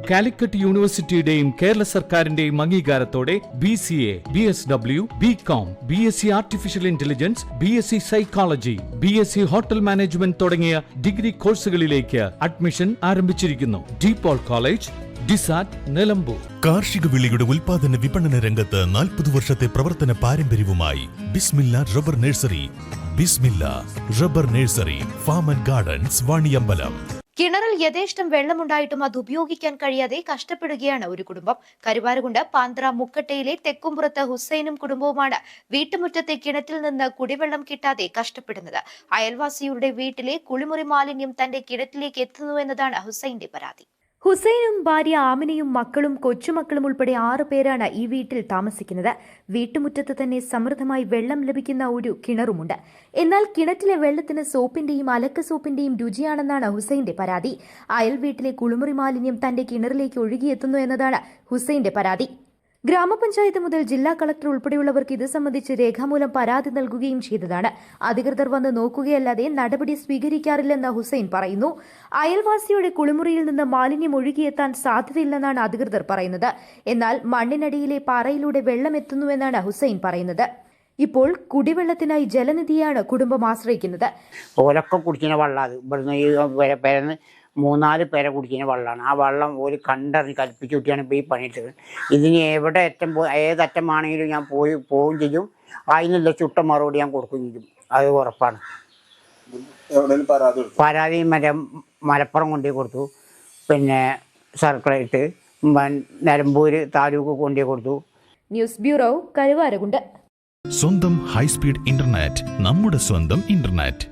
കാലിക്കറ്റ് യൂണിവേഴ്സിറ്റിയുടെയും കേരള സർക്കാരിന്റെയും അംഗീകാരത്തോടെ BCA, BSW, BCom, BSc artificial intelligence, BSc psychology, BSc hotel management തുടങ്ങിയ ഡിഗ്രി കോഴ്സുകളിലേക്ക് അഡ്മിഷൻ ആരംഭിച്ചിരിക്കുന്നു. DPOL കോളേജ്, ഡിസാറ്റ്, നിലമ്പൂർ. കാർഷിക വിളയുടെ ഉൽപാദന വിപണന രംഗത്ത് 40 വർഷത്തെ പ്രവർത്തന പാരമ്പര്യവുമായി Bismilla rubber nursery. Bismilla rubber nursery, farm and gardens, Vaniyambalam. കിണറിൽ യഥേഷ്ടം വെള്ളമുണ്ടായിട്ടും അത് ഉപയോഗിക്കാൻ കഴിയാതെ കഷ്ടപ്പെടുകയാണ് ഒരു കുടുംബം. കരുവാരുകുണ്ട് പാന്ത്ര മുക്കട്ടയിലെ തെക്കുംപുറത്ത് ഹുസൈനും കുടുംബവുമാണ് വീട്ടുമുറ്റത്തെ കിണറ്റിൽ നിന്ന് കുടിവെള്ളം കിട്ടാതെ കഷ്ടപ്പെടുന്നത്. അയൽവാസിയുടെ വീട്ടിലെ കുളിമുറി മാലിന്യം തന്റെ കിണറ്റിലേക്ക് എത്തുന്നുവെന്നതാണ് ഹുസൈന്റെ പരാതി. ഹുസൈനും ഭാര്യ ആമിനയും മക്കളും കൊച്ചുമക്കളും ഉൾപ്പെടെ 6 പേരാണ് ഈ വീട്ടിൽ താമസിക്കുന്നത്. വീട്ടുമുറ്റത്ത് തന്നെ സമൃദ്ധമായി വെള്ളം ലഭിക്കുന്ന ഒരു കിണറുമുണ്ട്. എന്നാൽ കിണറ്റിലെ വെള്ളത്തിന് സോപ്പിന്റെയും അലക്ക സോപ്പിന്റെയും രുചിയാണെന്നാണ് ഹുസൈന്റെ പരാതി. അയൽ വീട്ടിലെ കുളിമുറി മാലിന്യം തന്റെ കിണറിലേക്ക് ഒഴുകിയെത്തുന്നു എന്നതാണ് ഹുസൈന്റെ പരാതി. ഗ്രാമപഞ്ചായത്ത് മുതൽ ജില്ലാ കളക്ടർ ഉൾപ്പെടെയുള്ളവർക്ക് ഇത് സംബന്ധിച്ച് രേഖാമൂലം പരാതി നൽകുകയും ചെയ്തതാണ്. അധികൃതർ വന്ന് നോക്കുകയല്ലാതെ നടപടി സ്വീകരിക്കാറില്ലെന്ന് ഹുസൈൻ പറയുന്നു. അയൽവാസിയുടെ കുളിമുറിയിൽ നിന്ന് മാലിന്യം ഒഴുകിയെത്താൻ സാധ്യതയില്ലെന്നാണ് അധികൃതർ പറയുന്നത്. എന്നാൽ മണ്ണിനടിയിലെ പാറയിലൂടെ വെള്ളം എത്തുന്നുവെന്നാണ് ഹുസൈൻ പറയുന്നത്. ഇപ്പോൾ കുടിവെള്ളത്തിനായി ജലനിധിയാണ് കുടുംബം ആശ്രയിക്കുന്നത്. ഓലൊക്കെ കുടിക്കുന്ന വെള്ളം ഇവിടുന്ന് 3-4 പേരെ കുടിക്കുന്ന വെള്ളമാണ്. ആ വെള്ളം ഒരു കണ്ടറിഞ്ഞ് കൽപ്പിച്ച് കൂട്ടിയാണ് ഇപ്പോൾ ഈ പണിയിട്ടത്. ഇതിന് എവിടെ ഏതറ്റമാണെങ്കിലും ഞാൻ പോവുകയും ചെയ്യും. അതിനുള്ള ചുട്ട മറുപടി ഞാൻ കൊടുക്കുകയും ചെയ്യും. അത് ഉറപ്പാണ്. പരാതി മലപ്പുറം കൊണ്ടുപോയി കൊടുത്തു, പിന്നെ സർക്കിളായിട്ട് നിലമ്പൂർ താലൂക്ക് കൊണ്ടുപോയി കൊടുത്തു. News bureau, Karuvarakundu. സ്വന്തം ഹൈസ്പീഡ് ഇന്റർനെറ്റ്, നമ്മുടെ സ്വന്തം ഇന്റർനെറ്റ്.